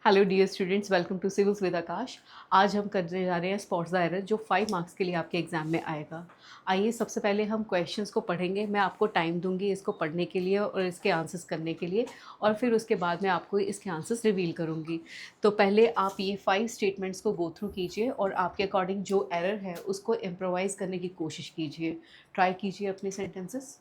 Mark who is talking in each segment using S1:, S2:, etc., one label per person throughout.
S1: Hello dear students, welcome to civils with Akash. आज हम करने जा रहे हैं स्पॉट्स द एरर जो 5 मार्क्स के लिए आपके एग्जाम में आएगा। आइए सबसे पहले हम क्वेश्चंस को पढ़ेंगे। मैं आपको टाइम दूंगी इसको पढ़ने के लिए और इसके आंसर्स करने के लिए, और फिर उसके बाद मैं आपको इसके आंसर्स रिवील करूंगी। तो पहले आप ये 5 स्टेटमेंट्स को गो थ्रू कीजिए और आपके अकॉर्डिंग जो एरर है उसको इम्प्रोवाइज़ करने की कोशिश कीजिए। ट्राई कीजिए अपने सेंटेंसेस।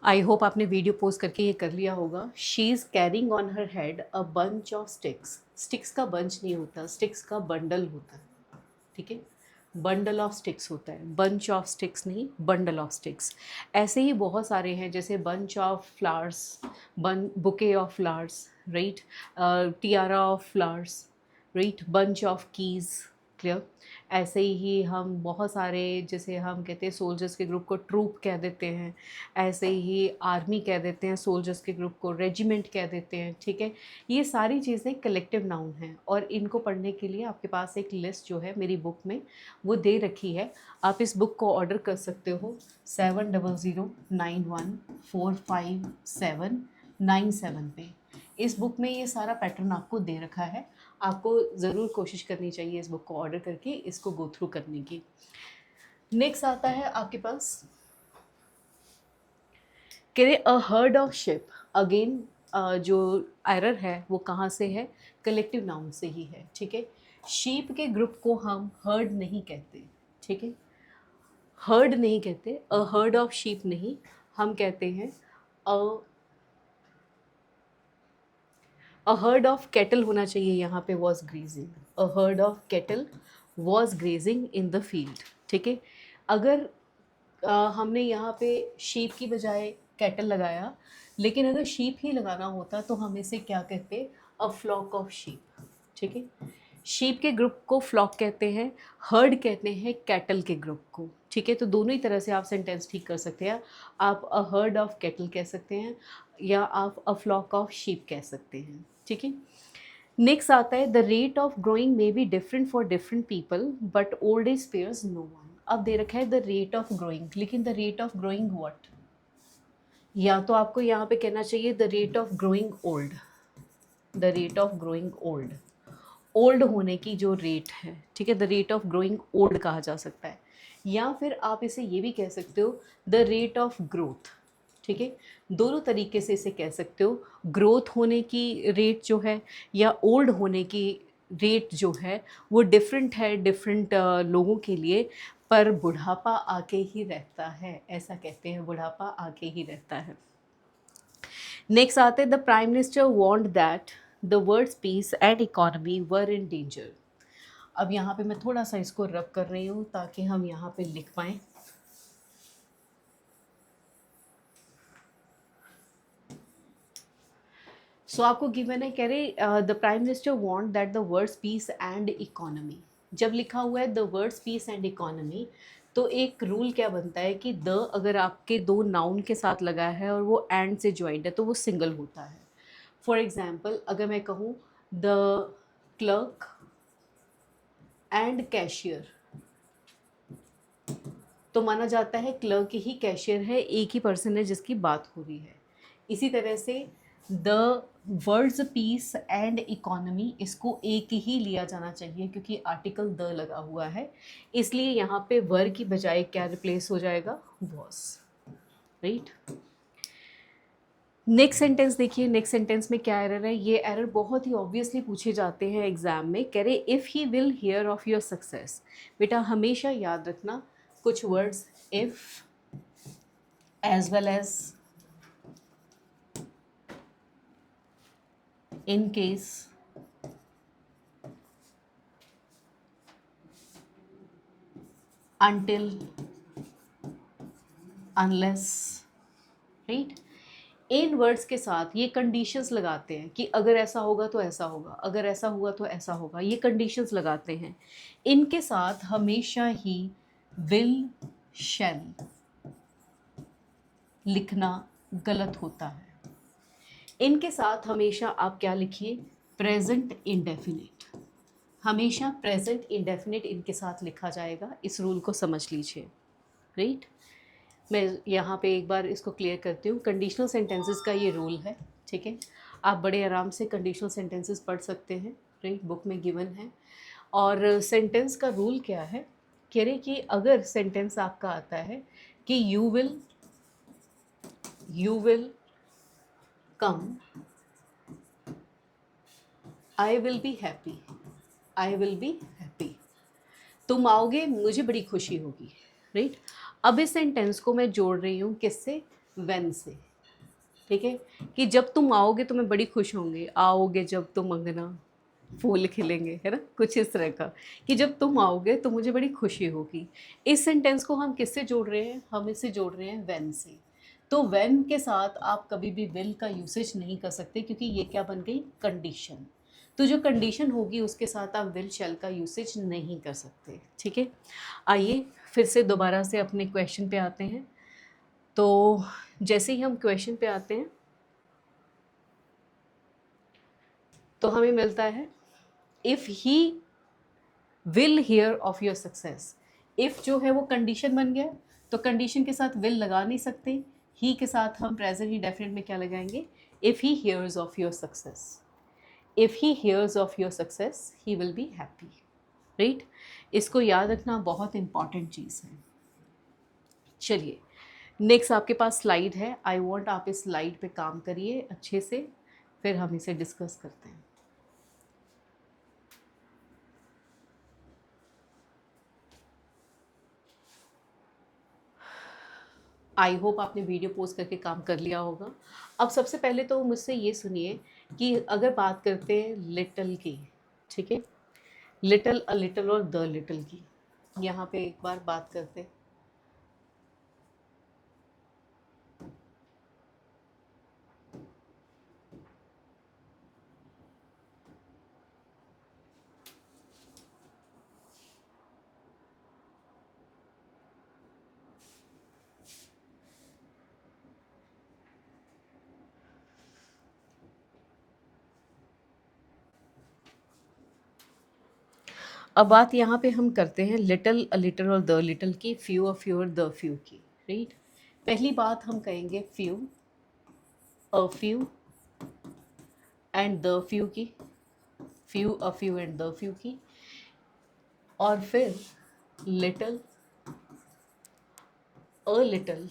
S1: आई होप आपने वीडियो पोस्ट करके ये कर लिया होगा। She is carrying on her head a bunch of sticks. Sticks का बंच नहीं होता, स्टिक्स का बंडल होता है। ठीक है, बंडल ऑफ स्टिक्स होता है, बंच ऑफ स्टिक्स नहीं, बंडल ऑफ स्टिक्स। ऐसे ही बहुत सारे हैं, जैसे bunch of flowers, bouquet of flowers, right, Tiara of flowers, right, bunch of keys. Clear. ऐसे ही हम बहुत सारे, जैसे हम कहते हैं सोल्जर्स के ग्रुप को ट्रूप कह देते हैं, ऐसे ही आर्मी कह देते हैं, सोल्जर्स के ग्रुप को रेजिमेंट कह देते हैं। ठीक है, ये सारी चीज़ें कलेक्टिव नाउन हैं और इनको पढ़ने के लिए आपके पास एक लिस्ट जो है मेरी बुक में वो दे रखी है। आप इस बुक को ऑर्डर कर सकते हो 7009145797 पे। इस बुक में ये सारा पैटर्न आपको दे रखा है। आपको ज़रूर कोशिश करनी चाहिए इस बुक को ऑर्डर करके इसको गो थ्रू करने की। नेक्स्ट आता है आपके पास, कह रहे a herd of ship. Again जो एरर है वो कहाँ से है? कलेक्टिव नाउन से ही है। ठीक है, शीप के ग्रुप को हम हर्ड नहीं कहते। ठीक है, हर्ड नहीं कहते, अ हर्ड ऑफ शीप नहीं, हम कहते हैं अ हर्ड ऑफ कैटल होना चाहिए यहाँ पे, was grazing. A herd of cattle was grazing in the field. ठीक है, अगर हमने यहाँ पे शीप की बजाय कैटल लगाया, लेकिन अगर शीप ही लगाना होता तो हम इसे क्या कहते? A flock of sheep. ठीक है, शीप के ग्रुप को फ्लॉक कहते हैं, हर्ड कहते हैं कैटल के ग्रुप को। ठीक है, तो दोनों ही तरह से आप सेंटेंस ठीक कर सकते हैं। आप अ हर्ड ऑफ कैटल कह सकते हैं या आप अ फ्लॉक ऑफ शीप कह सकते हैं। ठीक है, नेक्स्ट आता है the rate of growing may be different for different people but old age spares no one. अब दे रखा है द रेट ऑफ ग्रोइंग, लेकिन the rate of growing what? या तो आपको यहाँ पे कहना चाहिए the rate of growing old, the rate of growing old, old होने की जो रेट है। ठीक है, the rate of growing old कहा जा सकता है। या फिर आप इसे ये भी कह सकते हो द रेट ऑफ ग्रोथ। ठीक है, दोनों तरीके से इसे कह सकते हो। ग्रोथ होने की रेट जो है या ओल्ड होने की रेट जो है वो डिफरेंट है डिफरेंट लोगों के लिए, पर बुढ़ापा आके ही रहता है, ऐसा कहते हैं, बुढ़ापा आके ही रहता है। नेक्स्ट आते हैं the prime minister want that the words peace and economy were in danger. अब यहाँ पे मैं थोड़ा सा इसको रब कर रही हूँ ताकि हम यहाँ पे लिख पाएँ। सो आपको गिवन है, कह रहे the prime minister want that the words peace and economy. जब लिखा हुआ है the words peace and economy, तो एक रूल क्या बनता है कि द अगर आपके दो नाउन के साथ लगा है और वो एंड से ज्वाइंट है तो वो सिंगल होता है। फॉर एग्जाम्पल, अगर मैं कहूँ द क्लर्क एंड कैशियर, तो माना जाता है क्लर्क ही कैशियर है, एक ही पर्सन है जिसकी बात हो रही है। इसी तरह से the words peace and economy, इसको एक ही लिया जाना चाहिए क्योंकि आर्टिकल द लगा हुआ है, इसलिए यहाँ पे वर की बजाय क्या रिप्लेस हो जाएगा? वॉस। राइट। नेक्स्ट सेंटेंस देखिए, नेक्स्ट सेंटेंस में क्या एरर है? ये एरर बहुत ही ऑब्वियसली पूछे जाते हैं एग्जाम में। कह रहे if he will hear of your success. बेटा हमेशा याद रखना कुछ words if as well as in case, until, unless, right. इन वर्ड्स के साथ ये कंडीशंस लगाते हैं कि अगर ऐसा होगा तो ऐसा होगा, अगर ऐसा हुआ तो ऐसा होगा, ये कंडीशंस लगाते हैं। इनके साथ हमेशा ही विल, शैल लिखना गलत होता है। इनके साथ हमेशा आप क्या लिखिए? प्रेजेंट इंडेफिनिट, हमेशा प्रेजेंट इंडेफिनिट इनके साथ लिखा जाएगा, इस रूल को समझ लीजिए, राइट। मैं यहाँ पे एक बार इसको क्लियर करती हूँ। कंडीशनल सेंटेंसेस का ये रूल है, ठीक है। आप बड़े आराम से कंडीशनल सेंटेंसेस पढ़ सकते हैं, राइट, बुक में गिवन है। और सेंटेंस का रूल क्या है, कह रहे कि अगर सेंटेंस आपका आता है कि you will come, I will be happy, I will be happy, तुम आओगे मुझे बड़ी खुशी होगी, राइट। अब इस सेंटेंस को मैं जोड़ रही हूँ किससे, व्हेन से, ठीक है, कि जब तुम आओगे तो मैं बड़ी खुश होंगी, आओगे जब तुम अंगना फूल खिलेंगे, है ना, कुछ इस तरह का, कि जब तुम आओगे तो मुझे बड़ी खुशी होगी। इस सेंटेंस को हम किससे जोड़ रहे हैं, हम इसे जोड़ रहे हैं व्हेन से। तो व्हेन के साथ आप कभी भी विल का यूसेज नहीं कर सकते, क्योंकि ये क्या बन गई, कंडीशन। तो जो कंडीशन होगी उसके साथ आप विल शैल का यूसेज नहीं कर सकते, ठीक है। आइए फिर से दोबारा से अपने क्वेश्चन पे आते हैं। तो जैसे ही हम क्वेश्चन पे आते हैं तो हमें मिलता है if he will hear of your success. If जो है वो कंडीशन बन गया, तो कंडीशन के साथ विल लगा नहीं सकते, ही के साथ हम प्रेजेंट इंडेफिनिट में क्या लगाएंगे, if he hears of your success, if he hears of your success he will be happy, right. इसको याद रखना बहुत इंपॉर्टेंट चीज़ है। चलिए नेक्स्ट आपके पास स्लाइड है, आई वॉन्ट आप इस स्लाइड पे काम करिए अच्छे से, फिर हम इसे डिस्कस करते हैं। आई होप आपने वीडियो पोस्ट करके काम कर लिया होगा। अब सबसे पहले तो मुझसे ये सुनिए कि अगर बात करते हैं लिटल की, ठीक है, लिटल, अ लिटल और द लिटल की, यहाँ पे एक बार बात करते हैं। अब बात यहाँ पे हम करते हैं लिटल, अ लिटल और द लिटल की, फ्यू, अ फ्यू और द फ्यू की, राइट। पहली बात हम कहेंगे few, a few and the few की, few, a few and the few की, और फिर little, a little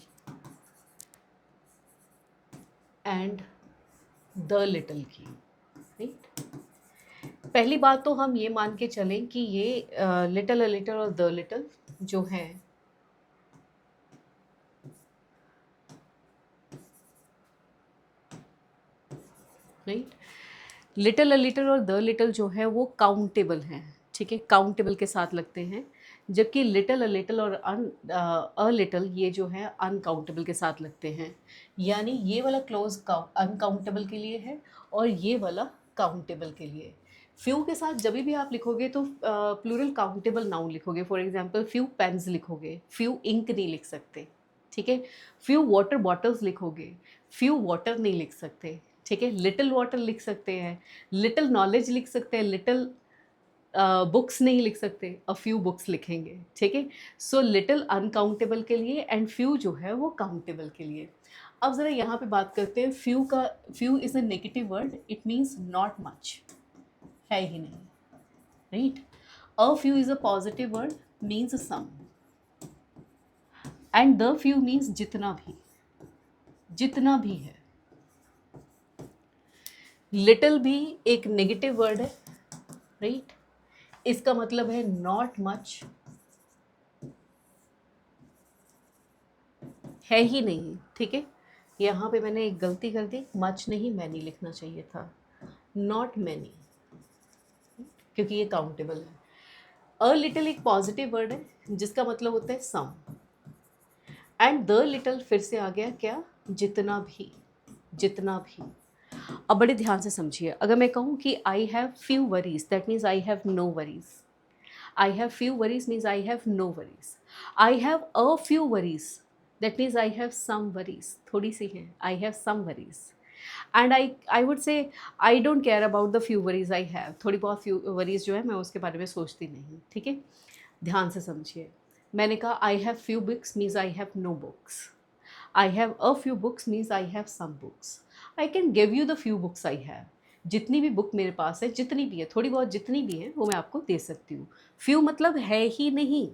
S1: and the little की, राइट। पहली बात तो हम ये मान के चलें कि ये लिटल, अ लिटल और द लिटल जो है राइट, लिटल, अ लिटल और द लिटल जो है वो काउंटेबल हैं, ठीक है, काउंटेबल के साथ लगते हैं, जबकि लिटल, अ लिटल और अ लिटल ये जो है अनकाउंटेबल के साथ लगते हैं। यानी ये वाला क्लोज अनकाउंटेबल के लिए है और ये वाला काउंटेबल के लिए। फ्यू के साथ जब भी आप लिखोगे तो प्लूरल काउंटेबल नाउन लिखोगे, फॉर एग्जांपल फ्यू पेन्स लिखोगे, फ्यू इंक नहीं लिख सकते, ठीक है। फ्यू वाटर बॉटल्स लिखोगे, फ्यू वाटर नहीं लिख सकते, ठीक है। लिटिल वाटर लिख सकते हैं, लिटिल नॉलेज लिख सकते हैं, लिटिल बुक्स नहीं लिख सकते, अ फ्यू बुक्स लिखेंगे, ठीक है। सो लिटिल अनकाउंटेबल के लिए एंड फ्यू जो है वो काउंटेबल के लिए। अब ज़रा यहाँ पे बात करते हैं फ्यू का। Few is a negative word, it means not much, है ही नहीं, right. A few is a positive word, means some, and the few means जितना भी, जितना भी है। लिटिल भी एक नेगेटिव वर्ड है, राइट, इसका मतलब है नॉट मच, है ही नहीं, ठीक है। यहाँ पे मैंने एक गलती कर दी, मच नहीं मैनी लिखना चाहिए था, नॉट मैनी, क्योंकि ये काउंटेबल है। अ लिटिल एक पॉजिटिव वर्ड है जिसका मतलब होता है सम, एंड द लिटिल फिर से आ गया क्या, जितना भी, जितना भी। अब बड़े ध्यान से समझिए, अगर मैं कहूँ कि I have few worries, that means I have no worries. I have few worries means I have no worries. I have a few worries. That means I have some worries. थोड़ी सी है. I have some worries. And I would say I don't care about the few worries I have, थोड़ी बहुत few worries जो है मैं उसके बारे में सोचती नहीं, ठीक है। ध्यान से समझिए, मैंने कहा I have few books means I have no books, I have a few books means I have some books, I can give you the few books I have, जितनी भी बुक मेरे पास है, जितनी भी है, थोड़ी बहुत जितनी भी है वो मैं आपको दे सकती हूँ। फ्यू मतलब है ही नहीं,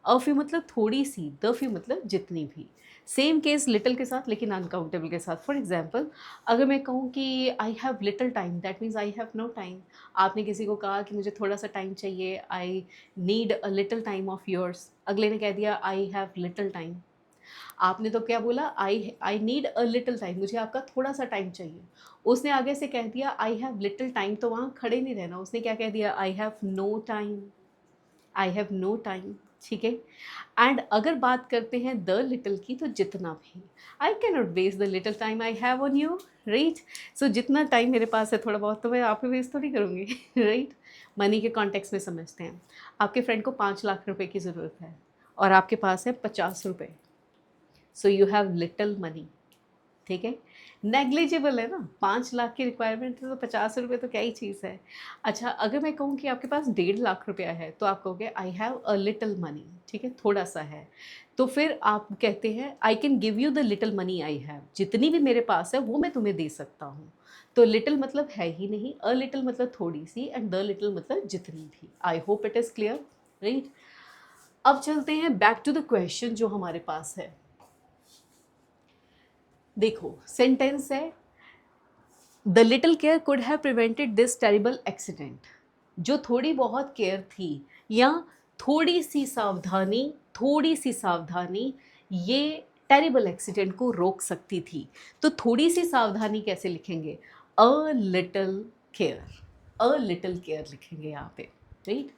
S1: अ फ्यू मतलब थोड़ी सी, द फ्यू मतलब जितनी भी। सेम केस लिटिल के साथ लेकिन अनकाउंटेबल के साथ। फॉर एग्जाम्पल, अगर मैं कहूँ कि I have little time, that means I have no time. आपने किसी को कहा कि मुझे थोड़ा सा टाइम चाहिए, I need a little time of yours, अगले ने कह दिया आई हैव लिटिल टाइम। आपने तो क्या बोला, I need a little time, मुझे आपका थोड़ा सा टाइम चाहिए। उसने आगे से कह दिया आई हैव लिटिल टाइम, तो वहाँ खड़े नहीं रहना, उसने क्या कह दिया, I have no time, I have no time, ठीक है। एंड अगर बात करते हैं द लिटिल की, तो जितना भी, I can not waste the little time I have on you, right. So जितना टाइम मेरे पास है थोड़ा बहुत, तो मैं आप पे वेस्ट थोड़ी करूँगी, राइट। मनी के कॉन्टेक्स्ट में समझते हैं, आपके फ्रेंड को 5 लाख रुपए की ज़रूरत है और आपके पास है 50 रुपये, so you have little money, ठीक है। नेग्लिजिबल है ना, 5 लाख की रिक्वायरमेंट है तो 50 रुपये तो क्या ही चीज़ है। अच्छा, अगर मैं कहूँ कि आपके पास 1.5 लाख रुपया है, तो आप कहोगे आई हैव अ लिटिल मनी, ठीक है, थोड़ा सा है। तो फिर आप कहते हैं आई can give you the little money I have, जितनी भी मेरे पास है वो मैं तुम्हें दे सकता हूँ। तो लिटिल मतलब है ही नहीं, अ लिटिल मतलब थोड़ी सी, एंड द लिटिल मतलब जितनी भी। I hope it is clear, right. अब चलते हैं बैक टू द क्वेश्चन जो हमारे पास है। देखो सेंटेंस है, the little care could have prevented this terrible accident. जो थोड़ी बहुत केयर थी, या थोड़ी सी सावधानी, थोड़ी सी सावधानी ये टेरिबल एक्सीडेंट को रोक सकती थी। तो थोड़ी सी सावधानी कैसे लिखेंगे, a little care, a little care लिखेंगे यहाँ पे, right.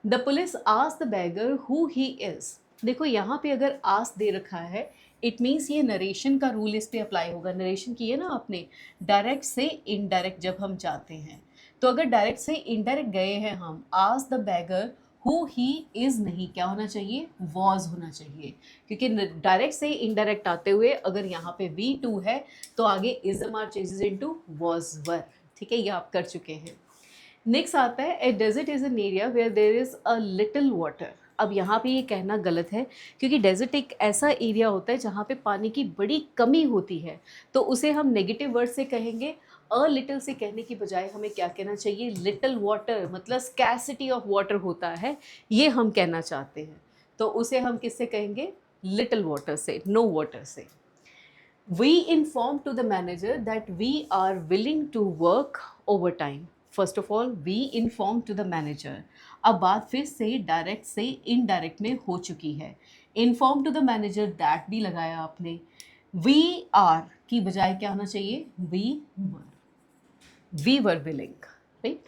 S1: The police asked the beggar who he is. देखो यहाँ पे अगर आस्क दे रखा है, इट मीन्स ये नरेशन का रूल इस पे अप्लाई होगा। नरेशन की है ना आपने, डायरेक्ट से इनडायरेक्ट जब हम जाते हैं, तो अगर डायरेक्ट से इनडायरेक्ट गए हैं हम, ask the beggar who he is नहीं, क्या होना चाहिए, वॉज होना चाहिए। क्योंकि डायरेक्ट से इनडायरेक्ट आते हुए अगर यहाँ पे V2 है, तो आगे is the mark changes into was were, ठीक है, ये आप कर चुके हैं। नेक्स्ट आता है, a desert is an area where there is a little water. अब यहाँ पे ये कहना गलत है, क्योंकि डेजर्ट एक ऐसा एरिया होता है जहाँ पे पानी की बड़ी कमी होती है, तो उसे हम नेगेटिव वर्ड से कहेंगे। अ लिटिल से कहने की बजाय हमें क्या कहना चाहिए, लिटिल वाटर, मतलब स्कैसिटी ऑफ वाटर होता है, ये हम कहना चाहते हैं। तो उसे हम किससे कहेंगे, लिटिल वाटर से, नो वाटर से। We inform to the manager that we are willing to work overtime. First of all, we inform to the manager. अब बात फिर से डायरेक्ट से इनडायरेक्ट में हो चुकी है। Inform to the manager, that भी लगाया आपने। वी आर की बजाय क्या होना चाहिए, वी वर विलिंग, राइट।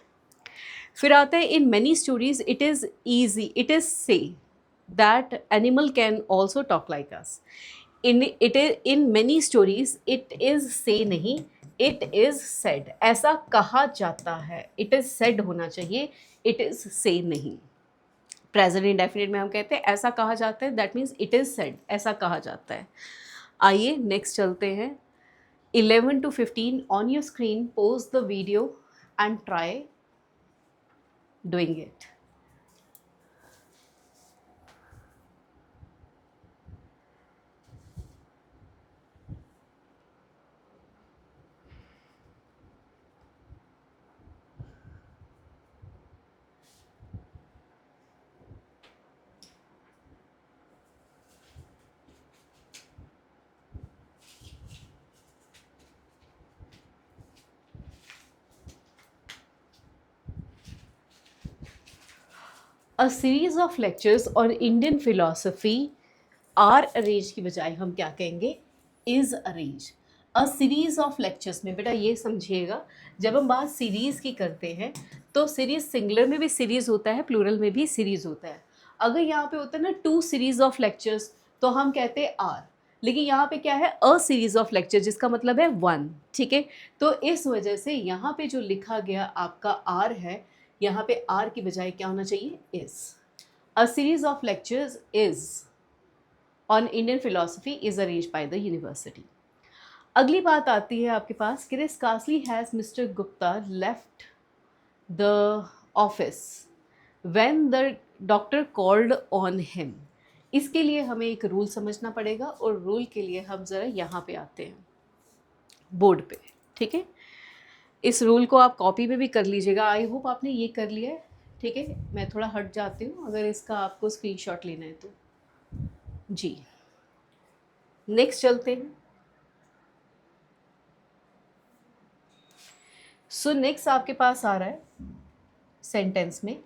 S1: फिर आता है, in many stories it is easy, it is say that animal can also talk like us. In many stories it is से नहीं, इट इज़ सेड, ऐसा कहा जाता है, इट इज़ सेड होना चाहिए, इट इज़ से नहीं। प्रेजेंट इंडेफिनिट में हम कहते हैं ऐसा कहा जाता है, that means it is said, ऐसा कहा जाता है। आइए नेक्स्ट चलते हैं। 11 to 15 on your screen, pose the video and try doing it. A series of lectures on Indian philosophy are arranged की बजाय हम क्या कहेंगे, is arranged. A series of lectures में बेटा ये समझिएगा, जब हम बात सीरीज की करते हैं तो सीरीज सिंगुलर में भी सीरीज होता है, प्लूरल में भी सीरीज होता है। अगर यहाँ पे होता है ना 2 सीरीज ऑफ लेक्चर्स, तो हम कहते हैं आर, लेकिन यहाँ पे क्या है, अ सीरीज ऑफ लेक्चर, जिसका मतलब है 1, ठीक है। तो इस वजह से यहाँ पे जो लिखा गया आपका आर है, यहाँ पे आर की बजाय क्या होना चाहिए, is. A series of lectures is on Indian philosophy is arranged by the university. अगली बात आती है आपके पास कि scarcely has Mister Gupta left the office when the doctor called on him. इसके लिए हमें एक रूल समझना पड़ेगा और रूल के लिए हम ज़रा यहाँ पे आते हैं बोर्ड पे, ठीक है। इस रूल को आप कॉपी में भी कर लीजिएगा, आई होप आपने ये कर लिया है, ठीक है। मैं थोड़ा हट जाती हूँ अगर इसका आपको स्क्रीनशॉट लेना है तो। जी, नेक्स्ट चलते हैं। सो नेक्स्ट आपके पास आ रहा है सेंटेंस में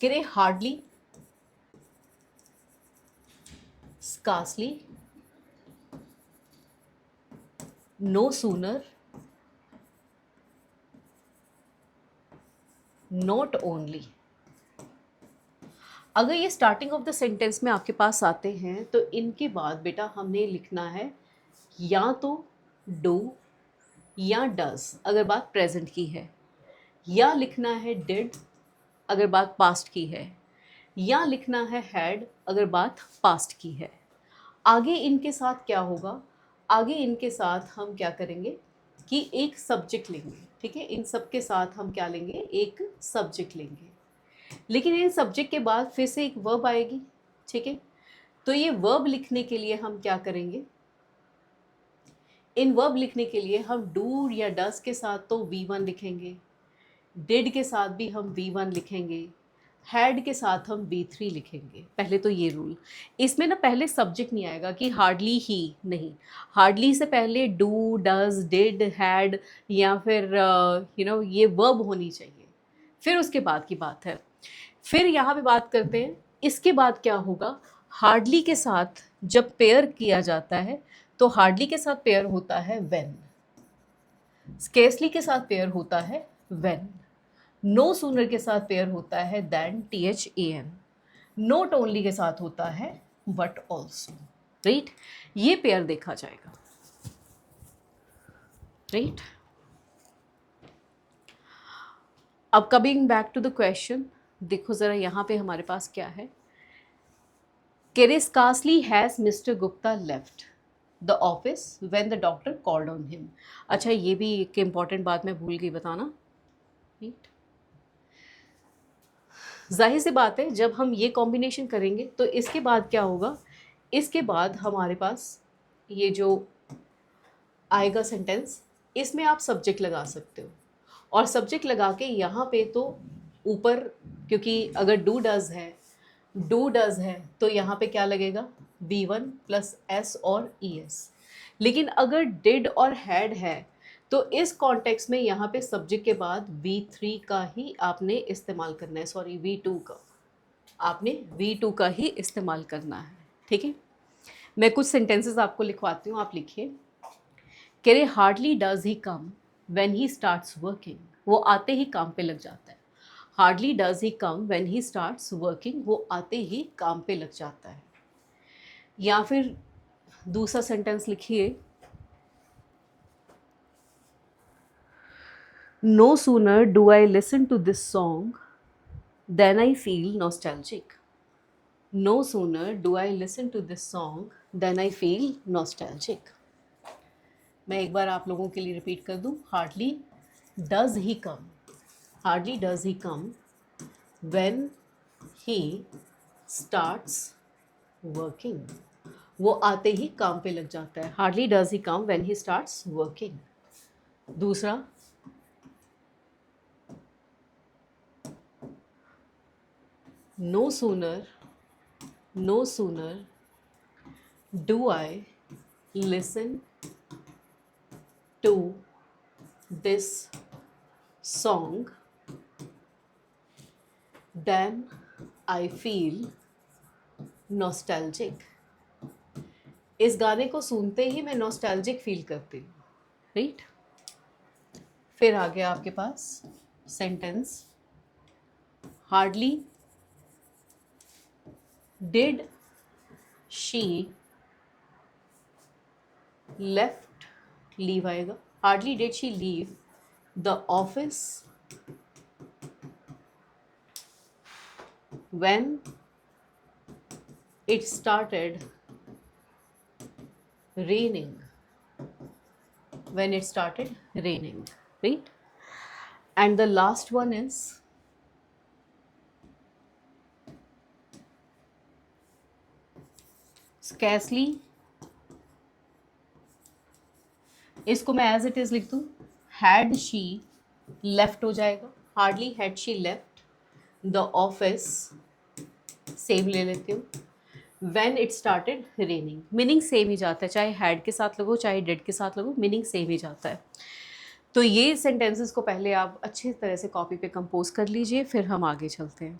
S1: कि hardly, scarcely, no sooner, not only. अगर ये स्टार्टिंग ऑफ द सेंटेंस में आपके पास आते हैं तो इनके बाद बेटा हमने लिखना है या तो डू या डज अगर बात प्रेजेंट की है, या लिखना है डिड अगर बात पास्ट की है, या लिखना है हैड अगर बात पास्ट की है। आगे इनके साथ क्या होगा, आगे इनके साथ हम क्या करेंगे कि एक सब्जेक्ट लेंगे, ठीक है। इन सब के साथ हम क्या लेंगे, एक सब्जेक्ट लेंगे, लेकिन इन सब्जेक्ट के बाद फिर से एक वर्ब आएगी, ठीक है। तो ये वर्ब लिखने के लिए हम क्या करेंगे, इन वर्ब लिखने के लिए हम डू या डस के साथ तो V1 लिखेंगे, डिड के साथ भी हम V1 लिखेंगे, हैड के साथ हम V3 लिखेंगे। पहले तो ये रूल, इसमें ना पहले सब्जेक्ट नहीं आएगा कि हार्डली ही, नहीं, हार्डली से पहले डू, डज, डिड, हैड या फिर ये वर्ब होनी चाहिए, फिर उसके बाद की बात है। फिर यहाँ पे बात करते हैं इसके बाद क्या होगा, हार्डली के साथ जब पेयर किया जाता है तो हार्डली के साथ पेयर होता है व्हेन, स्केर्सली के साथ पेयर होता है व्हेन, नो सूनर के साथ पेयर होता है दैन, THAN, नोट ओनली के साथ होता है बट ऑल्सो, राइट। ये पेयर देखा जाएगा, राइट। अब coming back to the question, देखो ज़रा यहाँ पे हमारे पास क्या है, scarcely has Mister Gupta left the office when the doctor called on him. अच्छा, ये भी एक इम्पॉर्टेंट बात मैं भूल गई बताना, राइट। जाहिर सी बात है जब हम ये कॉम्बिनेशन करेंगे तो इसके बाद क्या होगा, इसके बाद हमारे पास ये जो आएगा सेंटेंस, इसमें आप सब्जेक्ट लगा सकते हो, और सब्जेक्ट लगा के यहाँ पे तो ऊपर, क्योंकि अगर डू डज है तो यहाँ पे क्या लगेगा, V1 प्लस S और ES। लेकिन अगर डिड और हैड है तो इस कॉन्टेक्स्ट में यहाँ पे सब्जेक्ट के बाद V3 का ही आपने इस्तेमाल करना है, सॉरी V2 का, आपने V2 का ही इस्तेमाल करना है, ठीक है। मैं कुछ सेंटेंसेस आपको लिखवाती हूँ, आप लिखिए। कह रहे hardly does he come when he starts working, वो आते ही काम पे लग जाता है। Hardly does he come when he starts working, वो आते ही काम पे लग जाता है। या फिर दूसरा सेंटेंस लिखिए, no sooner do I listen to this song then I feel nostalgic. No sooner do I listen to this song then I feel nostalgic. मैं एक बार आप लोगों के लिए रिपीट कर दूं, hardly does he come, hardly does he come when he starts working, वो आते ही काम पे लग जाता है। Hardly does he come when he starts working. दूसरा, no sooner do I listen to this song then I feel nostalgic. इस गाने को सुनते ही मैं नॉस्टैल्जिक फील करती हूँ, राइट। फिर आ गया आपके पास sentence, hardly did she left, leave आएगा, hardly did she leave the office when it started raining, when it started raining, right? And the last one is scarcely, इसको मैं एज इट इज लिख दूँ, हैड शी लेफ्ट हो जाएगा, hardly had she left the office, same ले लेती हूँ, when it started raining, meaning same ही जाता है, चाहे हैड के साथ लगो चाहे डिड के साथ लगो, मीनिंग सेम ही जाता है। तो ये सेंटेंसेस को पहले आप अच्छी तरह से कॉपी पे कंपोज कर लीजिए, फिर हम आगे चलते हैं।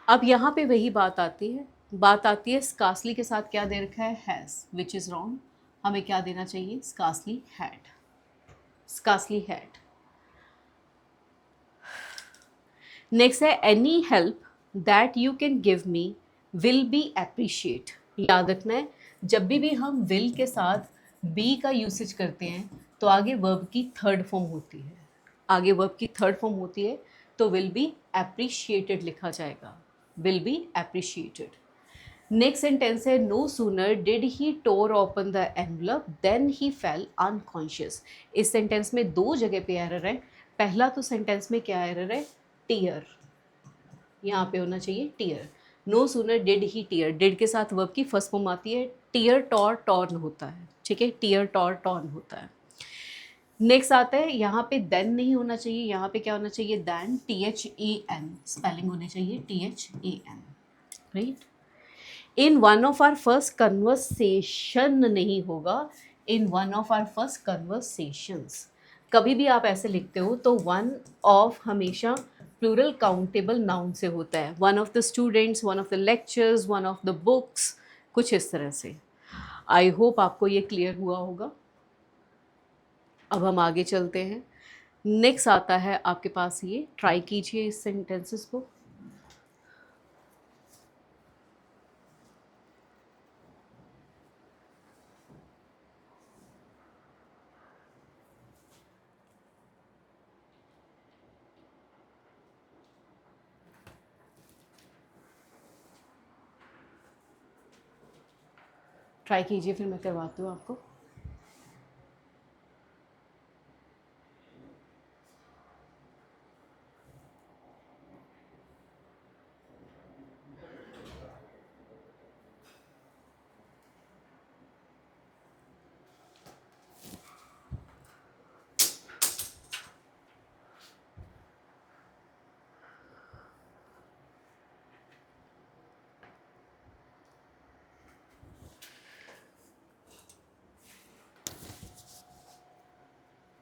S1: अब यहाँ पे वही बात आती है स्कार्सली के साथ क्या दे रखा है, हैज़, विच इज़ रॉन्ग। हमें क्या देना चाहिए, scarcely had, scarcely had. Next है any help that you can give me will be appreciate. याद रखना है, जब भी हम विल के साथ बी का यूसेज करते हैं तो आगे वर्ब की थर्ड फॉर्म होती है, आगे वर्ब की थर्ड फॉर्म होती है, तो विल बी अप्रिशिएटेड लिखा जाएगा, will be appreciated. Next sentence है no sooner did he tore open the envelope then he fell unconscious. इस सेंटेंस में दो जगह पे एरर है। पहला तो सेंटेंस में क्या एरर है, टीयर, यहाँ पे होना चाहिए tear. No sooner did he tear, did के साथ वर्ब की फर्स्ट फॉर्म आती है, टीयर टॉर टॉर्न होता है, ठीक है, टीयर टॉर टॉर्न होता है। नेक्स्ट आता है यहाँ पे देन नहीं होना चाहिए, यहाँ पे क्या होना चाहिए, दैन, THEN स्पेलिंग होनी चाहिए, THEN, right. In one of our first conversation नहीं होगा, in one of our first conversations. कभी भी आप ऐसे लिखते हो तो वन ऑफ हमेशा प्लूरल काउंटेबल नाउन से होता है, one of the students, one of the lectures, one of the books, कुछ इस तरह से। आई होप आपको ये क्लियर हुआ होगा। अब हम आगे चलते हैं। नेक्स्ट आता है आपके पास, ये ट्राई कीजिए इस सेंटेंसेस को। ट्राई कीजिए, फिर मैं करवाती हूँ आपको।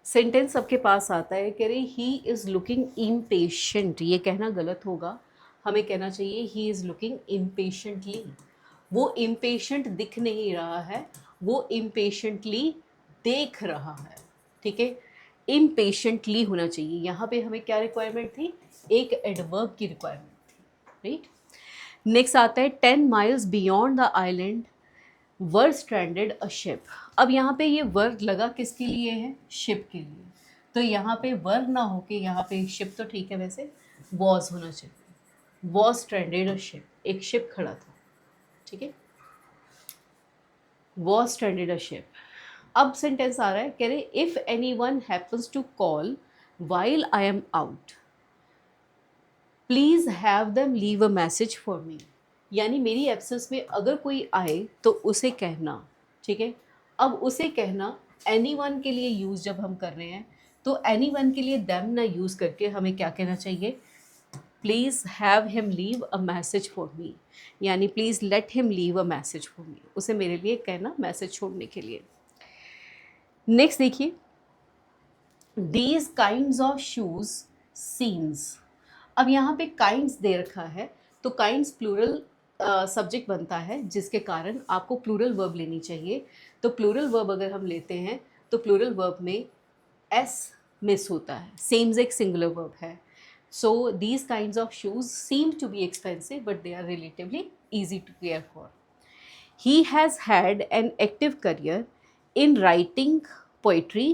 S1: सेंटेंस सबके पास आता है, कह रहे ही इज़ लुकिंग इम्पेशेंट, ये कहना गलत होगा, हमें कहना चाहिए ही इज़ लुकिंग इम्पेशेंटली। वो इम्पेशेंट दिख नहीं रहा है, वो इम्पेशेंटली देख रहा है, ठीक है, इम्पेशेंटली होना चाहिए। यहाँ पे हमें क्या रिक्वायरमेंट थी, एक एडवर्ब की रिक्वायरमेंट थी, राइट। नेक्स्ट आता है 10 miles beyond the island were stranded a ship. अब यहाँ पे ये वर्ड लगा किसके लिए है, शिप के लिए, तो यहाँ पे वर्ड ना होके यहाँ पे शिप तो ठीक है, वैसे वॉज होना चाहिए, वॉज स्ट्रैंडेड अ शिप, एक शिप खड़ा था, ठीक है, वॉज स्ट्रैंडेड अ शिप। अब सेंटेंस आ रहा है, कह रहे if anyone happens to call while I am out please have them leave a message for me. यानी मेरी एब्सेंस में अगर कोई आए तो उसे कहना, ठीक है। अब उसे कहना एनी वन के लिए यूज़ जब हम कर रहे हैं तो एनी वन के लिए देम ना यूज़ करके हमें क्या कहना चाहिए, please have him leave a message for me, यानी please let him leave a message for me, उसे मेरे लिए कहना मैसेज छोड़ने के लिए। नेक्स्ट देखिए, these kinds of shoes seems. अब यहाँ पे काइंड्स दे रखा है, तो काइंड्स प्लूरल सब्जेक्ट बनता है, जिसके कारण आपको प्लूरल वर्ब लेनी चाहिए। तो प्लूरल वर्ब अगर हम लेते हैं तो प्लूरल वर्ब में एस मिस होता है, सेम्स एक सिंगुलर वर्ब है। So these kinds of shoes seem to be expensive but they are relatively easy to care for. He has had an active career in writing poetry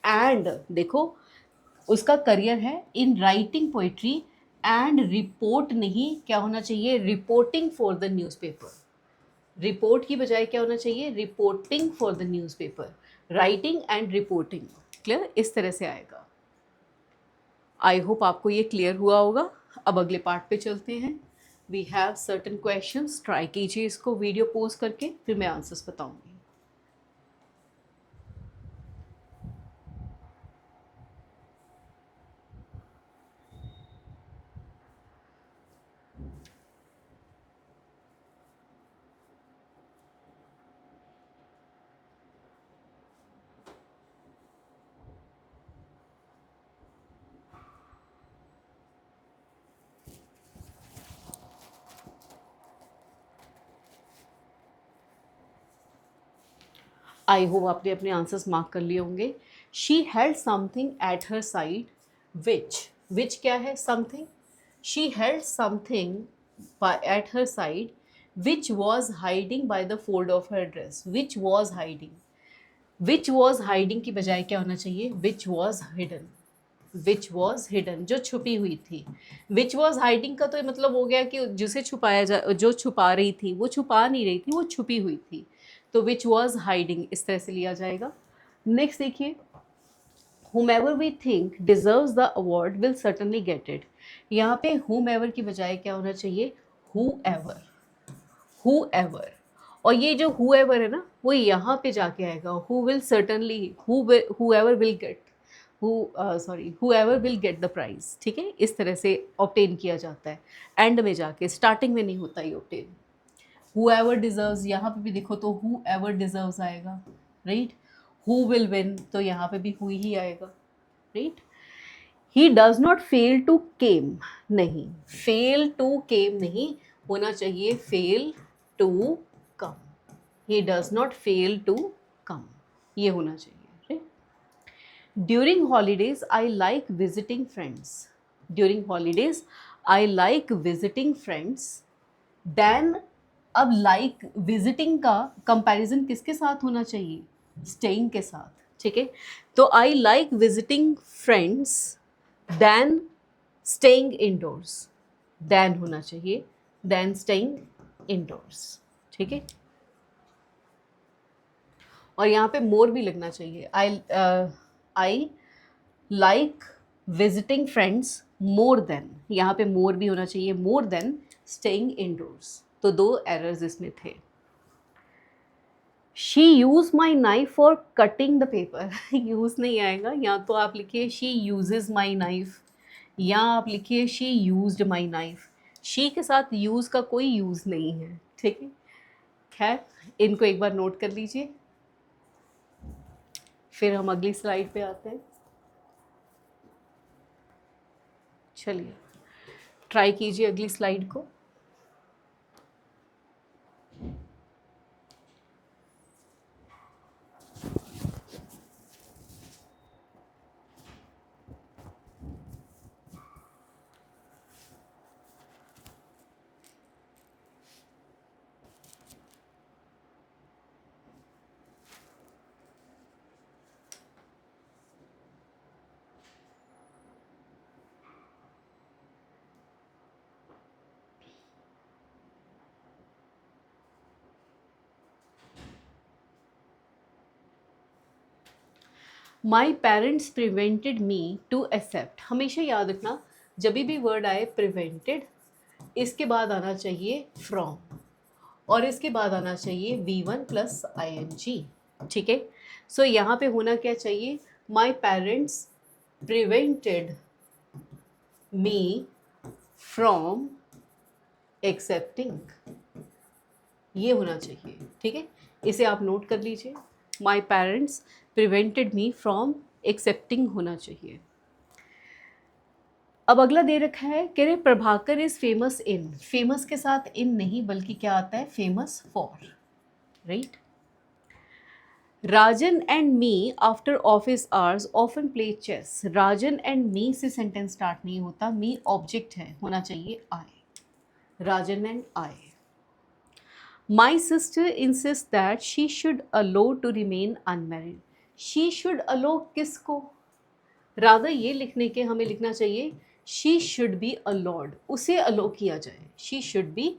S1: and, देखो उसका career है in writing poetry and report नहीं, क्या होना चाहिए, reporting for the newspaper, report की बजाय क्या होना चाहिए, reporting for the newspaper, writing and reporting. Clear, इस तरह से आएगा। आई होप आपको ये क्लियर हुआ होगा। अब अगले पार्ट पे चलते हैं। We have certain questions, try कीजिए इसको वीडियो पोस्ट करके, फिर मैं आंसर्स बताऊंगी। आई होप आपने अपने आंसर्स मार्क कर लिए होंगे। She held something at her side which क्या है, something. She held something at her side which was hiding by the fold of her dress. Which was hiding की बजाय क्या होना चाहिए, which was hidden. Which was hidden, जो छुपी हुई थी। विच वॉज हाइडिंग का तो मतलब हो गया कि जिसे छुपाया जा, जो छुपा रही थी वो छुपा नहीं रही थी, वो छुपी हुई थी। तो विच वॉज हाइडिंग इस तरह से लिया जाएगा। नेक्स्ट देखिए, whomever we think deserves the award will certainly get it। यहाँ पे whomever की बजाय क्या होना चाहिए, whoever। whoever, और ये जो whoever है ना, वो यहाँ पे जाके आएगा, who will certainly, whoever will get, whoever will get the prize। ठीक है, इस तरह से ऑब्टेन किया जाता है, एंड में जाके, स्टार्टिंग में नहीं होता ये ऑब्टेन। whoever deserves, यहाँ पे भी देखो तो whoever deserves आएगा, राइट। who will win, तो यहाँ पे भी who ही आएगा, right. he does not fail to came, नहीं, fail to came नहीं होना चाहिए, fail to come। he does not fail to come, ये होना चाहिए, right. during holidays I like visiting friends। during holidays I like visiting friends then, अब like visiting का comparison किसके साथ होना चाहिए, स्टेइंग के साथ। ठीक है, तो I like visiting friends then staying indoors, then होना चाहिए, देन स्टेइंग इंडोर्स। ठीक है, और यहाँ पे मोर भी लगना चाहिए, आई like visiting friends more than, यहाँ पे मोर भी होना चाहिए, मोर देन स्टेइंग इंडोर्स। तो दो एरर्स इसमें थे। She use my knife for cutting the paper, use नहीं आएगा, या तो आप लिखिए शी यूजेज माई नाइफ, या आप लिखिए she used my knife. She के साथ यूज का कोई यूज नहीं है, ठीक है। खैर, इनको एक बार नोट कर लीजिए, फिर हम अगली स्लाइड पे आते हैं। चलिए, ट्राई कीजिए अगली स्लाइड को। My parents prevented me to accept, हमेशा याद रखना जब भी वर्ड आए प्रिवेंटेड, इसके बाद आना चाहिए फ्रॉम, और इसके बाद आना चाहिए V1 प्लस ING। ठीक है, सो यहाँ पे होना क्या चाहिए, माई parents prevented me from accepting, ये होना चाहिए। ठीक है, इसे आप नोट कर लीजिए, my parents prevented me from accepting होना चाहिए। अब अगला दे रखा है, कह रहे Prabhakar is famous in, famous के साथ इन नहीं बल्कि क्या आता है, famous for, right. Rajan and me after office hours often play chess, Rajan and me से सेंटेंस स्टार्ट नहीं होता, मी ऑब्जेक्ट है, होना चाहिए I, Rajan and I. My sister insist that she should allow to remain unmarried, she should allow किसको, rather ये लिखने के हमें लिखना चाहिए शी शुड बी अलाउड, उसे अलो किया जाए, she should be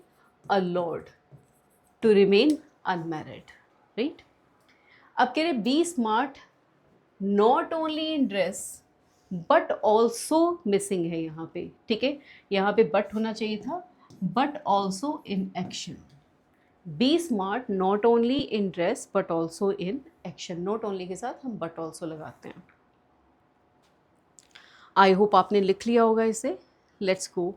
S1: allowed, to remain unmarried, right. अब कह रहे be smart not only in dress but also missing है यहाँ पे, ठीक है, यहाँ पे बट होना चाहिए था, but also in action. Be smart not only in dress but also in action, not only के साथ हम बट ऑल्सो लगाते हैं। आई होप आपने लिख लिया होगा इसे। Let's go.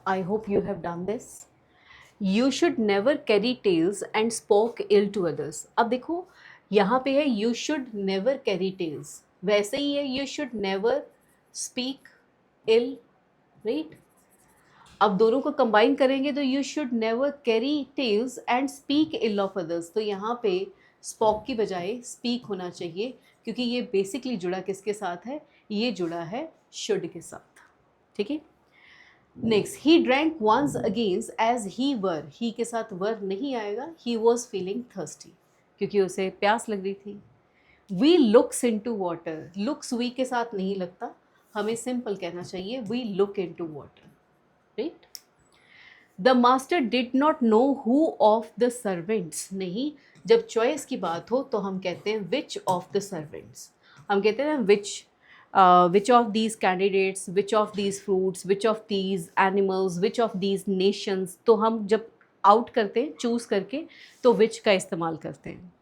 S1: I hope you have done this. You should never carry tales and spoke ill to others. अब देखो यहाँ पे है you should never carry tales, वैसे ही है you should never speak ill, right? अब दोनों को कंबाइन करेंगे तो you should never carry tales and speak ill of others, तो यहाँ पे spoke की बजाय speak होना चाहिए, क्योंकि ये बेसिकली जुड़ा किसके साथ है, ये जुड़ा है should के साथ, ठीक है। Next, he drank once against as he were, he के साथ वर नहीं आएगा, ही वॉज फीलिंग थर्स्टी, क्योंकि उसे प्यास लग रही थी। We looks into water, looks we के साथ नहीं लगता, हमें सिंपल कहना चाहिए we look into water, right. The master did not know who of the servants, नहीं, जब चॉइस की बात हो तो हम कहते हैं विच ऑफ द सर्वेंट्स, हम कहते हैं which of these candidates, which of these fruits, which of these animals, which of these nations, तो हम जब आउट करते हैं चूज़ करके तो which का इस्तेमाल करते हैं।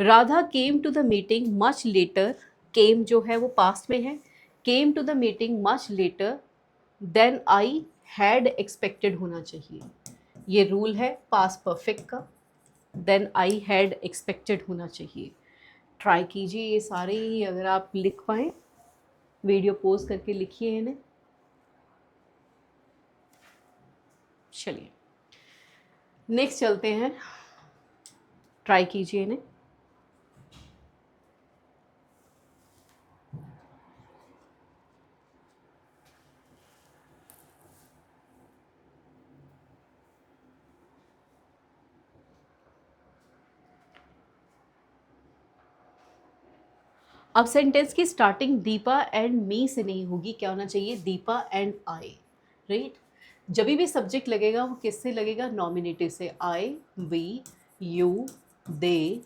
S1: Radha came to the meeting much later, came जो है वो पास्ट में है, came to the meeting much later than I had expected होना चाहिए, ये रूल है पास्ट परफेक्ट का, then I had expected होना चाहिए। ट्राई कीजिए ये सारे ही, अगर आप लिख पाएँ वीडियो पोज करके लिखिए इन्हें। चलिए नेक्स्ट चलते हैं, ट्राई कीजिए इन्हें। अब सेंटेंस की स्टार्टिंग दीपा एंड मी से नहीं होगी, क्या होना चाहिए, दीपा एंड आई, राइट। जब भी सब्जेक्ट लगेगा वो किससे लगेगा, नॉमिनेटिव से, I, we, you, they,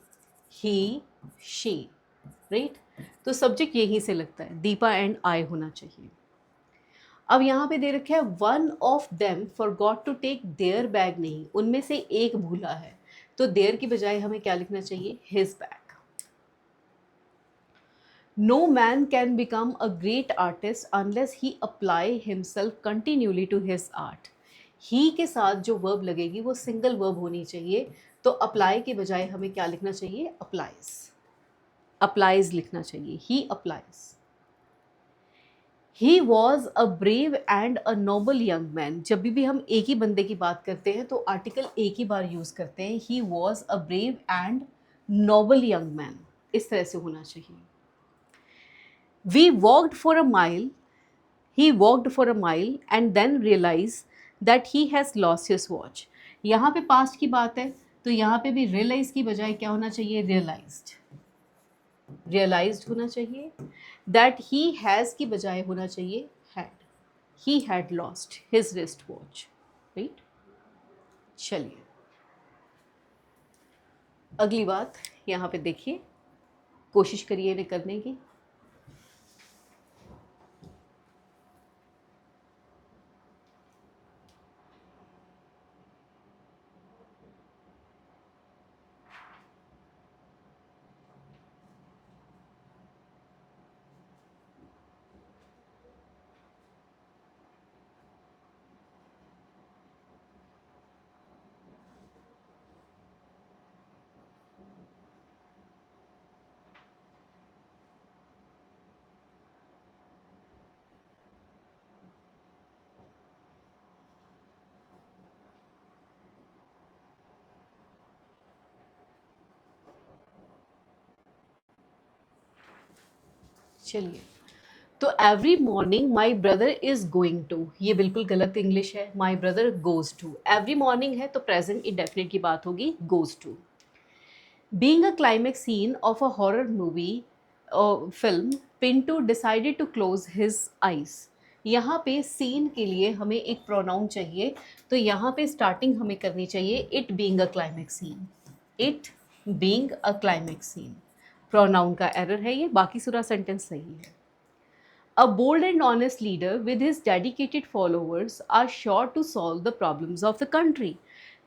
S1: he, she, right. तो सब्जेक्ट यहीं से लगता है, दीपा एंड आई होना चाहिए। अब यहाँ पे दे रखा है one of them forgot to take their bag, नहीं, उनमें से एक भूला है, तो देयर की बजाय हमें क्या लिखना चाहिए, his bag. No man can become a great artist unless he apply himself continually to his art. He के साथ जो verb लगेगी वो single verb होनी चाहिए, तो apply के बजाय हमें क्या लिखना चाहिए, applies, applies लिखना चाहिए, he applies. He was a brave and a noble young man. जब भी हम एक ही बंदे की बात करते हैं तो आर्टिकल एक ही बार यूज़ करते हैं, he was a brave and noble young man, इस तरह से होना चाहिए। We walked for a mile, he walked for a mile and then realized that he has lost his watch. यहाँ पे पास्ट की बात है तो यहाँ पे भी realize की बजाय क्या होना चाहिए, realized, realized होना चाहिए। that he has की बजाय होना चाहिए had, he had lost his wrist watch, right? चलिए अगली बात यहाँ पे देखिए, कोशिश करिए इन्हें करने की। चलिए, तो every morning my brother is going to, ये बिल्कुल गलत इंग्लिश है, my brother goes to. Every morning है तो प्रेजेंट इंडेफिनिट की बात होगी, goes to. Being a climax scene of a horror movie film, Pintu decided to close his eyes. यहाँ पे सीन के लिए हमें एक प्रोनाउन चाहिए, तो यहाँ पे स्टार्टिंग हमें करनी चाहिए it being a climax scene, it being a climax scene. Pronoun का एरर है ये, बाकी पूरा सेंटेंस सही है। A bold and honest leader with his dedicated followers are sure to solve the problems of the country.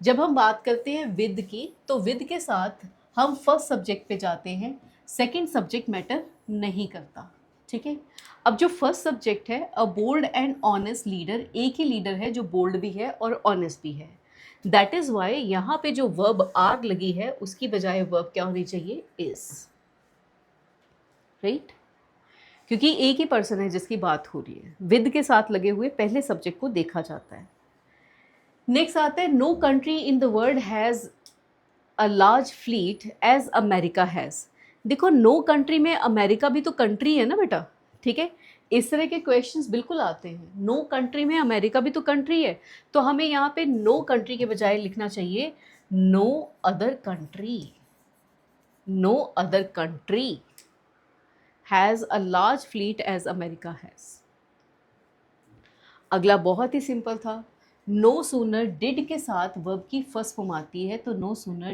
S1: जब हम बात करते हैं विद की, तो विद के साथ हम फर्स्ट सब्जेक्ट पे जाते हैं, सेकंड सब्जेक्ट मैटर नहीं करता, ठीक है। अब जो फर्स्ट सब्जेक्ट है, a bold and honest leader, एक ही लीडर है जो बोल्ड भी है और ऑनेस्ट भी है। दैट इज वाई यहाँ पे जो वर्ब आर लगी है उसकी बजाय वर्ब क्या होनी चाहिए, इज, राइट, क्योंकि एक ही पर्सन है जिसकी बात हो रही है। विद के साथ लगे हुए पहले सब्जेक्ट को देखा जाता है। नेक्स्ट आते हैं, no country in the world has a large fleet as America has. देखो, नो कंट्री में अमेरिका भी तो कंट्री है ना बेटा, ठीक है। इस तरह के क्वेश्चंस बिल्कुल आते हैं, नो कंट्री में अमेरिका भी तो कंट्री है, तो हमें यहाँ पे नो कंट्री के बजाय लिखना चाहिए no other country, no other country has a large fleet as America has. अगला बहुत ही सिंपल था, नो सूनर डिड के साथ वर्ब की फर्स्ट फॉर्म आती है, तो no sooner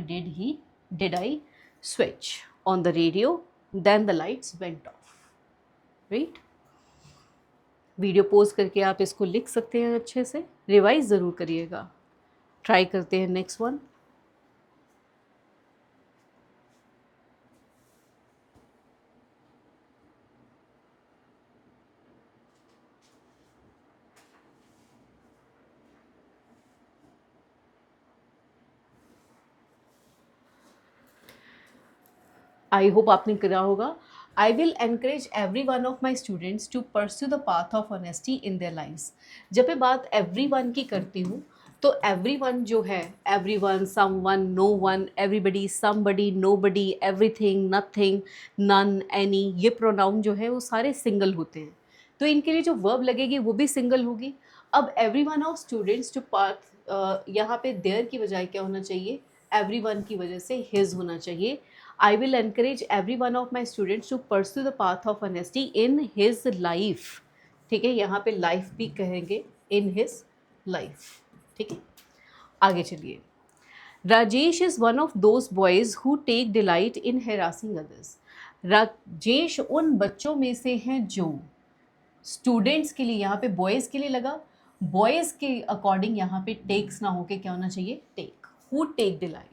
S1: did I switch on the radio then the lights went off, right. Video pause करके आप इसको लिख सकते हैं, अच्छे से रिवाइज ज़रूर करिएगा। ट्राई करते हैं नेक्स्ट वन। आई होप आपने करा होगा। I will encourage every one of my students to pursue the path of honesty in their lifes. जब मैं बात एवरी वन की करती हूँ, तो एवरी वन जो है, everyone, someone, no one, everybody, somebody, nobody, everything, nothing, none, any, ये प्रोनाउन जो है वो सारे सिंगल होते हैं, तो इनके लिए जो वर्ब लगेगी वो भी सिंगल होगी। अब every one of students to path, यहाँ पे देयर की बजाय क्या होना चाहिए, एवरी वन की वजह से हिज होना चाहिए। I will encourage every one of my students to pursue the path of honesty in his life, ठीक है, यहाँ पे लाइफ भी कहेंगे, in his life, ठीक है। आगे चलिए, Rajesh is one of those boys who take delight in harassing others। Rajesh उन बच्चों में से हैं जो, स्टूडेंट्स के लिए यहाँ पे बॉयज़ के लिए लगा, बॉयज़ के अकॉर्डिंग यहाँ पे टेक्स ना होके क्या होना चाहिए, टेक, हु टेक डिलाइट।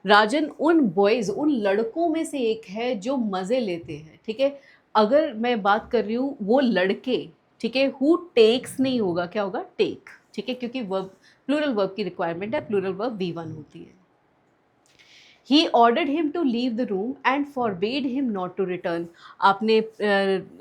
S1: राजन उन बॉयज़, उन लड़कों में से एक है जो मज़े लेते हैं, ठीक है। अगर मैं बात कर रही हूँ वो लड़के, ठीक है, हु टेक्स नहीं होगा, क्या होगा, टेक, ठीक है, क्योंकि वर्ब, प्लूरल वर्ब की रिक्वायरमेंट है, प्लूरल वर्ब V1 होती है। He ordered him to leave the room and forbade him not to return. आपने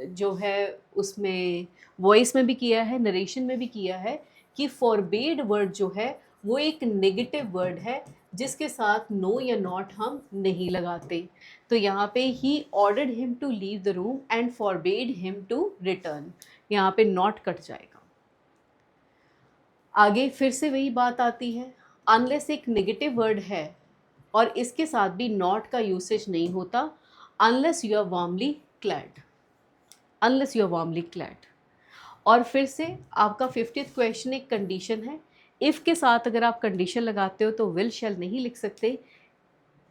S1: जो है उसमें वॉइस में भी किया है, नरेशन में भी किया है कि फॉरबेड वर्ड जो है वो एक नेगेटिव वर्ड है जिसके साथ नो या नॉट हम नहीं लगाते। तो यहाँ पे he ordered him to leave the room and forbade him to return, यहाँ पे नॉट कट जाएगा। आगे फिर से वही बात आती है, अनलेस एक नेगेटिव वर्ड है और इसके साथ भी नॉट का यूसेज नहीं होता, unless you are warmly clad, unless you are warmly clad. और फिर से आपका 50th क्वेश्चन एक कंडीशन है, इफ़ के साथ अगर आप कंडीशन लगाते हो तो विल शैल नहीं लिख सकते,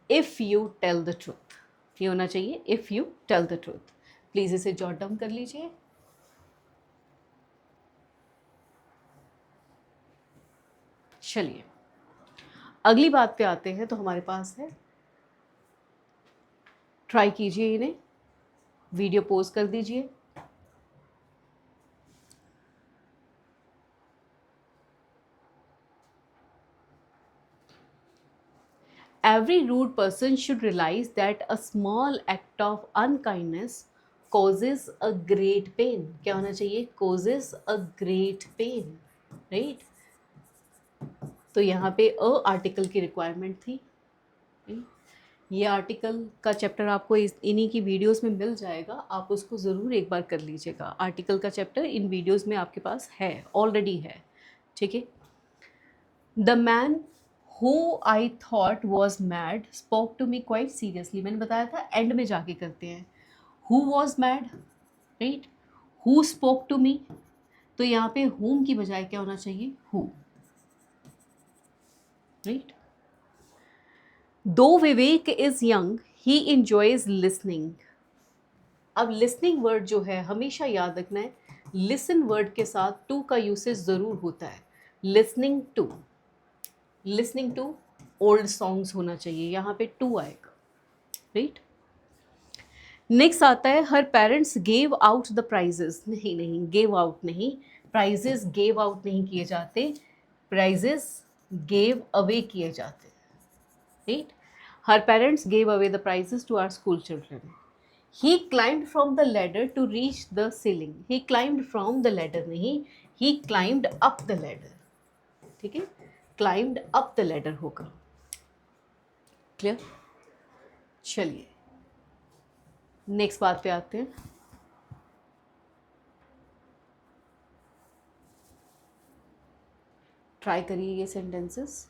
S1: if you tell the truth, ये होना चाहिए if you tell the truth. Please इसे जॉट डाउन कर लीजिए। चलिए अगली बात पे आते हैं, तो हमारे पास है, ट्राई कीजिए इन्हें, वीडियो पॉज कर दीजिए। Every rude person should realize that a small act of unkindness causes a great pain. क्या होना चाहिए, causes a great pain, right? तो यहाँ पे अ आर्टिकल की रिक्वायरमेंट थी, right? ये आर्टिकल का चैप्टर आपको इन्हीं की वीडियोस में मिल जाएगा, आप उसको ज़रूर एक बार कर लीजिएगा। आर्टिकल का चैप्टर इन वीडियोस में आपके पास है, ऑलरेडी है, ठीक है। The man who I thought was mad spoke to me quite seriously, मैंने बताया था एंड में जाके करते हैं। Who was mad, right, who spoke to me, तो यहाँ पे whom की बजाय क्या होना चाहिए, who, right. Though Vivek is young he enjoys listening. अब लिसनिंग वर्ड जो है हमेशा याद रखना है, लिसन वर्ड के साथ टू का यूसेज ज़रूर होता है। लिसनिंग टू ओल्ड सॉन्ग्स होना चाहिए, यहाँ पे टू आएगा, राइट। नेक्स्ट आता है her parents gave out the prizes, नहीं गेव आउट नहीं, प्राइजेस गेव आउट नहीं किए जाते, प्राइजेस गेव अवे किए जाते, right. Her parents gave away the prizes to our school children. He climbed from the ladder to reach the ceiling, he climbed from the ladder नहीं, he climbed up the ladder, ठीक है, climbed up the ladder होगा, clear. चलिए next बात पे आते हैं। Try करिए ये sentences.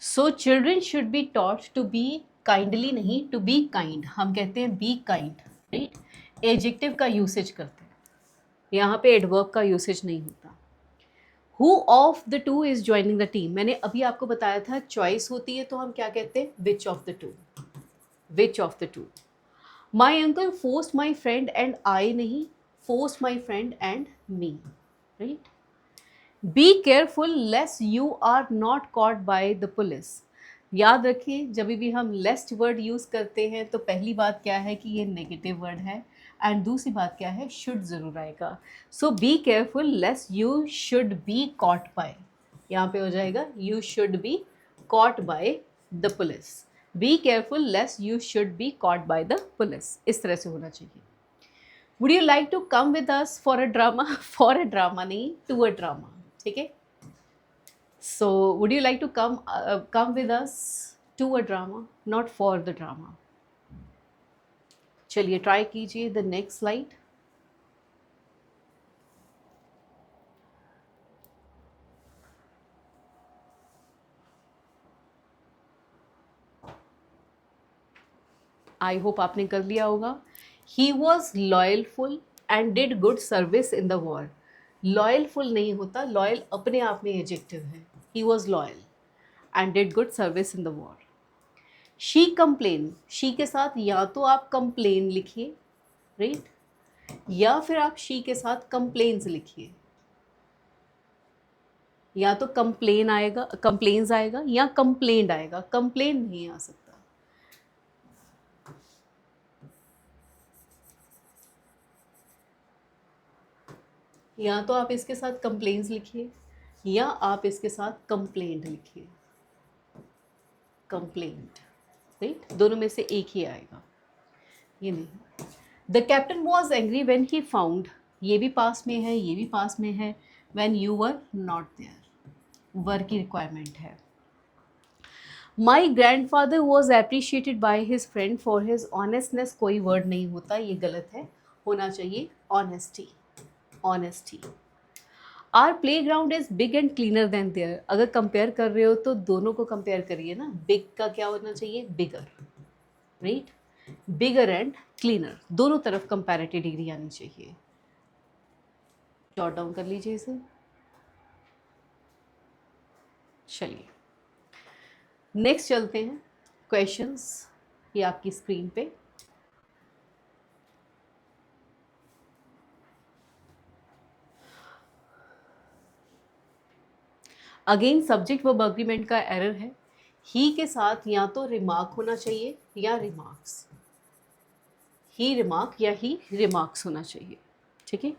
S1: So children should be taught to be kindly, नहीं टू बी काइंड, हम कहते हैं बी काइंड, राइट। एडजेक्टिव का यूसेज करते हैं, यहाँ पे एडवर्ब का यूसेज नहीं होता। Who of the two is joining the team, मैंने अभी आपको बताया था चॉइस होती है तो हम क्या कहते हैं, which of the two, which of the two. My uncle forced my friend and I, नहीं forced my friend and me, right. Be careful lest you are not caught by the police. याद रखिए जब भी हम लेस्ट word use करते हैं तो पहली बात क्या है कि ये नेगेटिव वर्ड है, एंड दूसरी बात क्या है, शुड ज़रूर आएगा। So be careful lest you should be caught by, यहाँ पे हो जाएगा you should be caught by the police. Be careful lest you should be caught by the police, इस तरह से होना चाहिए। Would you like to come with us for a drama, for a drama नहीं, टू अ ड्रामा, ठीक है। So would you like to come with us to a drama, not for the drama. चलिए try कीजिए the next slide. I hope आपने कर लिया होगा। He was loyalful and did good service in the war. Loyalful नहीं होता, loyal अपने आप में एडजेक्टिव है। He was loyal and did good service in the war. She complain, she के साथ या तो आप कंप्लेन लिखिए, राइट, या फिर आप शी के साथ कंप्लेन्स लिखिए। या तो कंप्लेन आएगा, कंप्लेन्स आएगा, या कंप्लेंड आएगा, कंप्लेन नहीं आ सकता। या तो आप इसके साथ कंप्लेन्स लिखिए या आप इसके साथ कंप्लेंट लिखिए, कंप्लेंट, राइट, दोनों में से एक ही आएगा, ये नहीं। The captain was angry when he found, ये भी पास में है, ये भी पास में है, when you were not there, were की रिक्वायरमेंट है। My grandfather was appreciated by his friend for his honestness, कोई वर्ड नहीं होता, ये गलत है, होना चाहिए honesty, honesty. Our playground is big and cleaner than there, अगर कंपेयर कर रहे हो तो दोनों को कंपेयर करिए ना, बिग का क्या होना चाहिए, बिगर, राइट, बिगर एंड क्लीनर, दोनों तरफ कंपैरेटिव डिग्री आनी चाहिए। जॉट डाउन कर लीजिए इसे। चलिए नेक्स्ट चलते हैं क्वेश्चंस, ये आपकी स्क्रीन पे। अगेन सब्जेक्ट वर्ब अग्रीमेंट का एरर है, ही के साथ या तो रिमार्क होना चाहिए या रिमार्क्स, ही रिमार्क या ही रिमार्क्स होना चाहिए, ठीक है।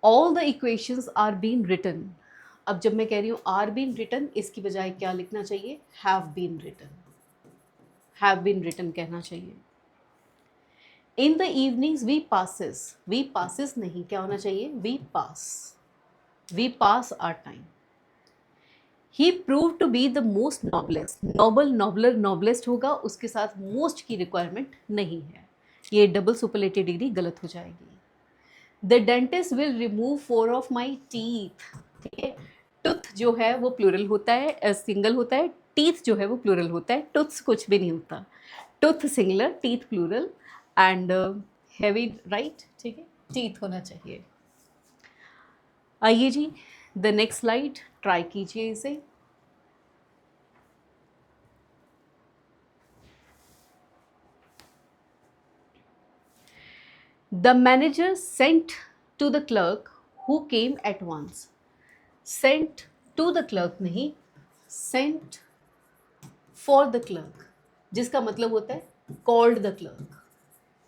S1: All the equations are been written, अब जब मैं कह रही हूँ आर बीन रिटन, इसकी बजाय क्या लिखना चाहिए, have been written, have been written कहना चाहिए। In the evenings we passes नहीं, क्या होना चाहिए, we pass our time. He prove to be the most noblest, noblest होगा, उसके साथ मोस्ट की रिक्वायरमेंट नहीं है, ये डबल सुपरलेटिव डिग्री गलत हो जाएगी। The dentist will remove 4 of my teeth, ठीक है, टूथ जो है वो प्लूरल होता है, सिंगल होता है, टीथ जो है वो प्लूरल होता है, टूथ्स कुछ भी नहीं होता, tooth singular, teeth plural and heavy right, ठीक है, टीथ होना चाहिए। आइए जी, द नेक्स्ट स्लाइड ट्राई कीजिए इसे। The manager sent to the clerk who came at once, sent to the clerk नहीं, सेंट फॉर द क्लर्क, जिसका मतलब होता है कॉल्ड द क्लर्क,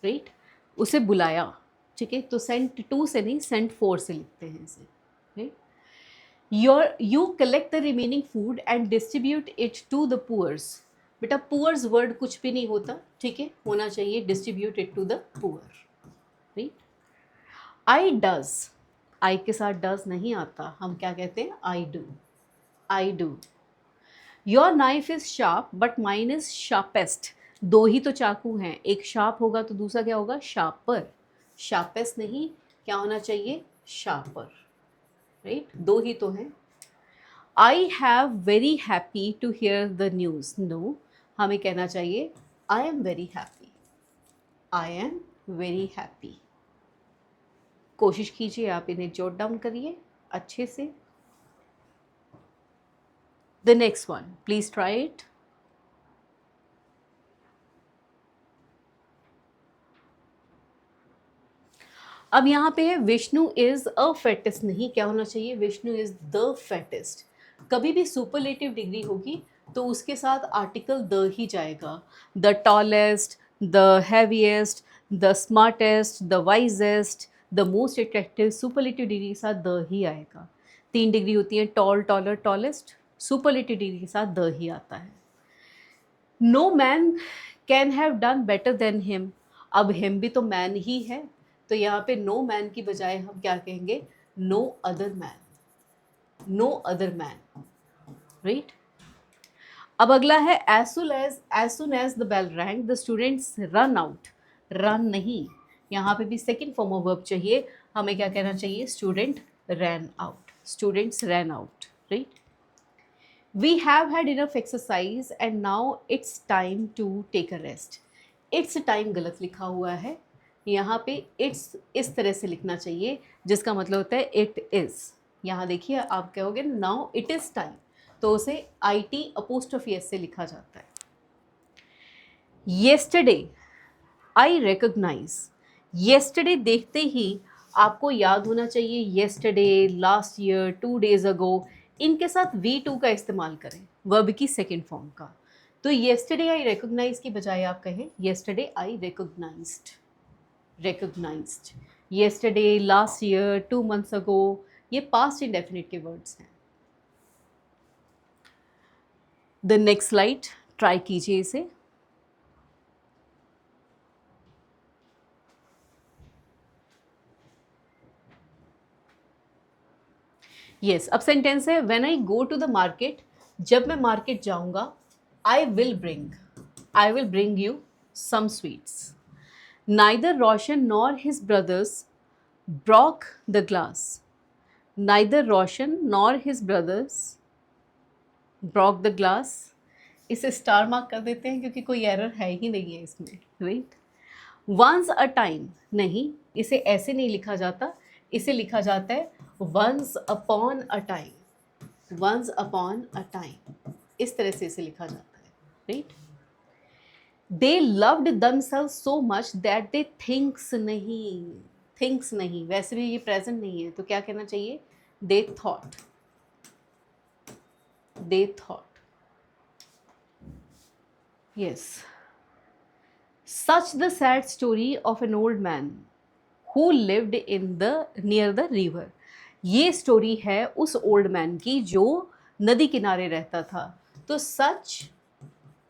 S1: राइट, उसे बुलाया, ठीक है, तो सेंट टू से नहीं, सेंट फॉर से लिखते हैं इसे, right. You collect the remaining food and distribute it to the poors, बेटा पुअर्स वर्ड कुछ भी नहीं होता, ठीक है, होना चाहिए distribute it to the poor, right. I does, I के साथ डज नहीं आता, हम क्या कहते हैं, I do. Your knife is sharp but mine is sharpest, दो ही तो चाकू हैं, एक शार्प होगा तो दूसरा क्या होगा, शार्पर, शार्पेस्ट नहीं, क्या होना चाहिए, शार्पर, राइट, दो ही तो हैं। I have very happy to hear the news, no, हमें कहना चाहिए I am very happy, I am very happy. कोशिश कीजिए आप इन्हें जॉट डाउन करिए अच्छे से। The next one please try it. अब यहाँ पे है विष्णु इज अ फैटेस्ट, नहीं, क्या होना चाहिए, विष्णु इज द फैटेस्ट। कभी भी सुपरलेटिव डिग्री होगी तो उसके साथ आर्टिकल द ही जाएगा, the tallest, the heaviest, the smartest, the wisest, the most attractive, superlative degree के साथ द ही आएगा। 3 डिग्री होती है, tall, taller, tallest, superlative degree के साथ द ही आता है। No man can have done better than him, अब हिम भी तो मैन ही है, तो यहाँ पे नो मैन की बजाय हम क्या कहेंगे, no other man, no other man, right. अब अगला है as soon as the bell rang the students run out, run नहीं, यहाँ पे भी सेकेंड फॉर्म ऑफ वर्ब चाहिए, हमें क्या कहना चाहिए, student ran out, students ran out, right. We have had enough exercise and now it's time to take a rest, it's time गलत लिखा हुआ है, यहाँ पे इट्स इस तरह से लिखना चाहिए जिसका मतलब होता है इट इज़। यहाँ देखिए आप कहोगे नाउ इट इज़ टाइम, तो उसे IT अपोस्ट्रोफी एस से लिखा जाता है। येस्टरडे आई रिकॉग्नाइज, येस्टरडे देखते ही आपको याद होना चाहिए येस्टरडे, लास्ट ईयर, 2 days अगो, इनके साथ V2 का इस्तेमाल करें, वर्ब की सेकेंड फॉर्म का। तो येस्टरडे आई रिकॉग्नाइज की बजाय आप कहें yesterday I recognized, recognized, yesterday, last year, 2 months ago, ये past indefinite के words हैं। The next slide try कीजिए इसे। Yes, अब sentence है when I go to the market, जब मैं market जाऊंगा, I will bring you some sweets. Neither Roshan nor his brothers broke the glass. Neither Roshan nor his brothers broke the glass. इसे star mark कर देते हैं क्योंकि कोई error है ही नहीं है इसमें, राइट। वंस अ टाइम नहीं, इसे ऐसे नहीं लिखा जाता, इसे लिखा जाता है once upon a time, once upon a time, इस तरह से इसे लिखा जाता है, right. They loved themselves so much that they thinks नहीं, वैसे भी ये प्रेजेंट नहीं है तो क्या कहना चाहिए, they thought, yes. Such the sad story of an old man who lived in the near the river. ये स्टोरी है उस ओल्ड मैन की जो नदी किनारे रहता था, तो such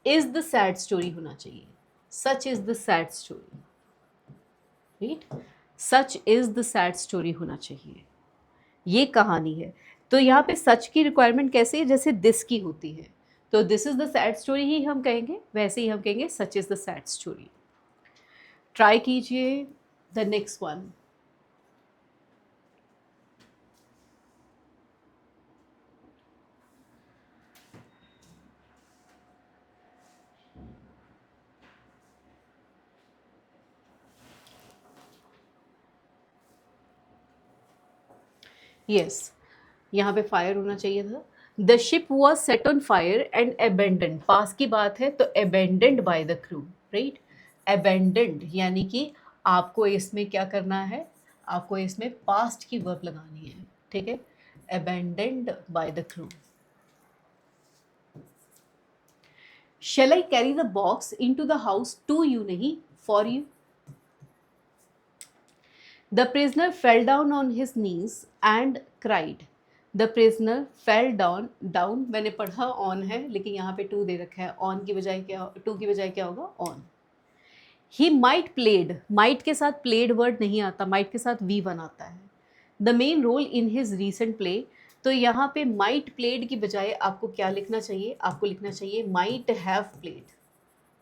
S1: is the sad story होना चाहिए, such is the sad story, right, such is the sad story होना चाहिए, ये कहानी है। तो यहाँ पे सच की रिक्वायरमेंट कैसे है, जैसे दिस की होती है, तो this is the sad story ही हम कहेंगे, वैसे ही हम कहेंगे such is the sad story. Try कीजिए द नेक्स्ट वन। यस, यहाँ पे फायर होना चाहिए था। The ship was set on fire and abandoned, पास की बात है तो abandoned by the crew, right. Abandoned यानी कि आपको इसमें क्या करना है, आपको इसमें पास्ट की वर्ब लगानी है, ठीक है। Abandoned by the crew. Shall I carry the box into the house, to you नहीं, for you. The prisoner fell down on his knees and cried. The prisoner fell down मैंने पढ़ा on है, लेकिन यहाँ पे to दे रखा है, on की बजाय क्या, to की बजाय क्या होगा, on. He might played, might के साथ played word नहीं आता, might के साथ V1 आता है. The main role in his recent play, तो यहाँ पे might played की बजाय आपको क्या लिखना चाहिए, आपको लिखना चाहिए might have played,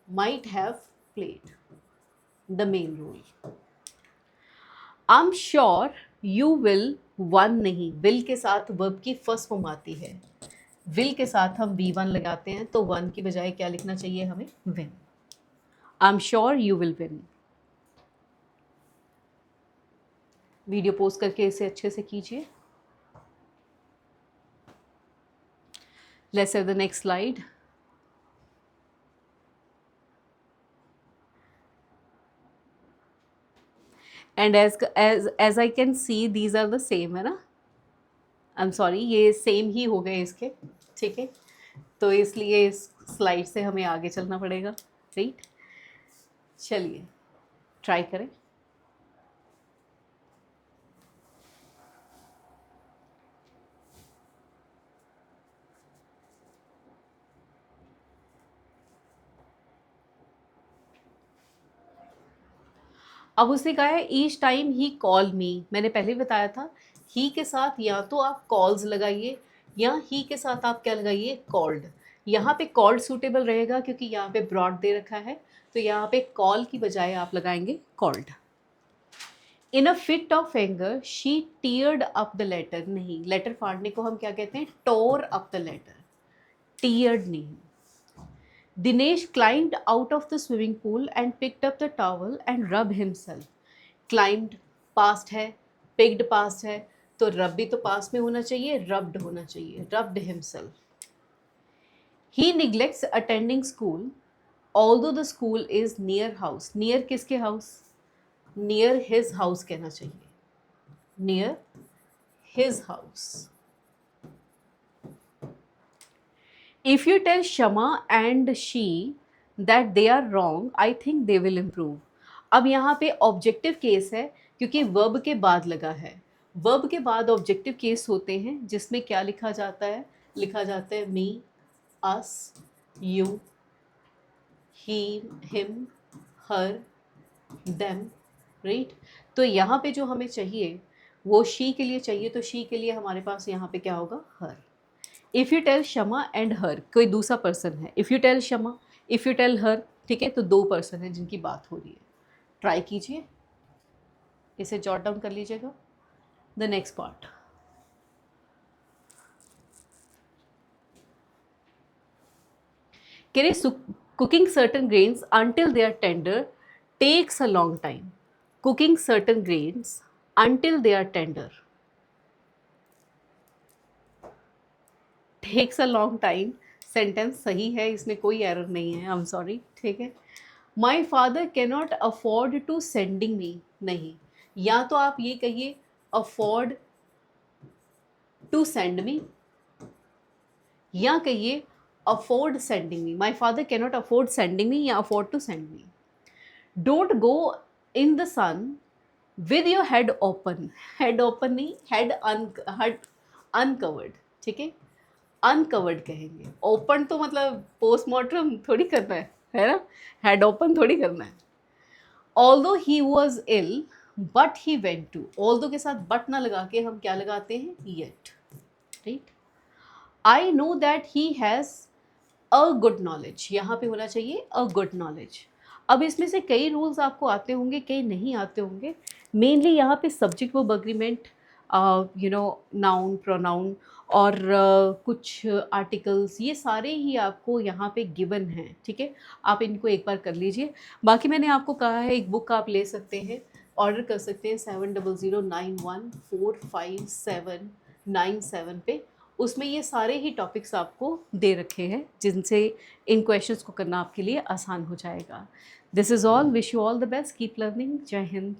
S1: might have played the main role. I'm sure you will one नहीं, will के साथ verb की फर्स्ट फॉर्म आती है, will के साथ हम V1 लगाते हैं, तो वन की बजाय क्या लिखना चाहिए हमें, win. I'm sure you will win. Video post करके इसे अच्छे से कीजिए। Let's have the next slide. And as I can see, these are the same, है ना। I'm sorry, ये सेम ही हो गए इसके, ठीक है। तो इसलिए इस स्लाइड से हमें आगे चलना पड़ेगा, राइट। चलिए ट्राई करें। अब उसने कहा है ईच टाइम ही कॉल मी, मैंने पहले बताया था ही के साथ या तो आप कॉल्स लगाइए या ही के साथ आप क्या लगाइए, कॉल्ड। यहाँ पे कॉल्ड सूटेबल रहेगा क्योंकि यहाँ पे ब्रॉड दे रखा है, तो यहाँ पे कॉल की बजाय आप लगाएंगे called. In a fit of anger she teared up the letter, नहीं, लेटर फाड़ने को हम क्या कहते हैं, tore up the letter, teared नहीं। Dinesh climbed out of the swimming pool and picked up the towel and rubbed himself. Climbed past है, picked past है, तो rub भी तो past में होना चाहिए, rubbed होना चाहिए, rubbed himself. He neglects attending school, although the school is near house. Near किसके house? Near his house कहना चाहिए. Near his house. If you tell Shama and she that they are wrong, I think they will improve. अब यहाँ पे objective case है क्योंकि verb के बाद लगा है। वर्ब के बाद ऑब्जेक्टिव केस होते हैं जिसमें क्या लिखा जाता है, लिखा जाता है me, us, you, he, him, her, them, right. तो यहाँ पे जो हमें चाहिए वो शी के लिए चाहिए, तो शी के लिए हमारे पास यहाँ पे क्या होगा, her. If you tell Shama and her, कोई दूसरा पर्सन है, if you tell Shama, if you tell her, ठीक है, तो दो पर्सन है जिनकी बात हो रही है। ट्राई कीजिए, इसे जॉट डाउन कर लीजिएगा। The next part, cooking certain grains until they are tender takes a long time. Cooking certain grains until they are tender takes a long time. Sentence सही है, इसमें कोई एरर नहीं है, आई एम सॉरी, ठीक है। My father cannot afford to sending me, नहीं, या तो आप ये कहिए अफोर्ड टू सेंड मी, या कहिए afford sending me. My father cannot afford sending me या afford to send me. Don't go in the sun with your head open, head open नहीं, हेड अनकवर्ड, ठीक है, अनकवर्ड कहेंगे। Open तो मतलब postmortem थोड़ी करना है ना, हेड ओपन थोड़ी करना है। Although he was ill but he went to, although के साथ बट ना लगा के हम क्या लगाते हैं, yet, right. I know that he has a good knowledge, यहाँ पे होना चाहिए अ गुड नॉलेज। अब इसमें से कई रूल्स आपको आते होंगे, कई नहीं आते होंगे। मेनली यहाँ पे subject verb agreement, noun pronoun और कुछ आर्टिकल्स, ये सारे ही आपको यहाँ पे गिवन हैं, ठीक है। आप इनको एक बार कर लीजिए। बाकी मैंने आपको कहा है एक बुक आप ले सकते हैं, ऑर्डर कर सकते हैं 7009145797 पे। उसमें ये सारे ही टॉपिक्स आपको दे रखे हैं जिनसे इन क्वेश्चंस को करना आपके लिए आसान हो जाएगा। This is all, wish you all the best, keep learning, जय हिंद।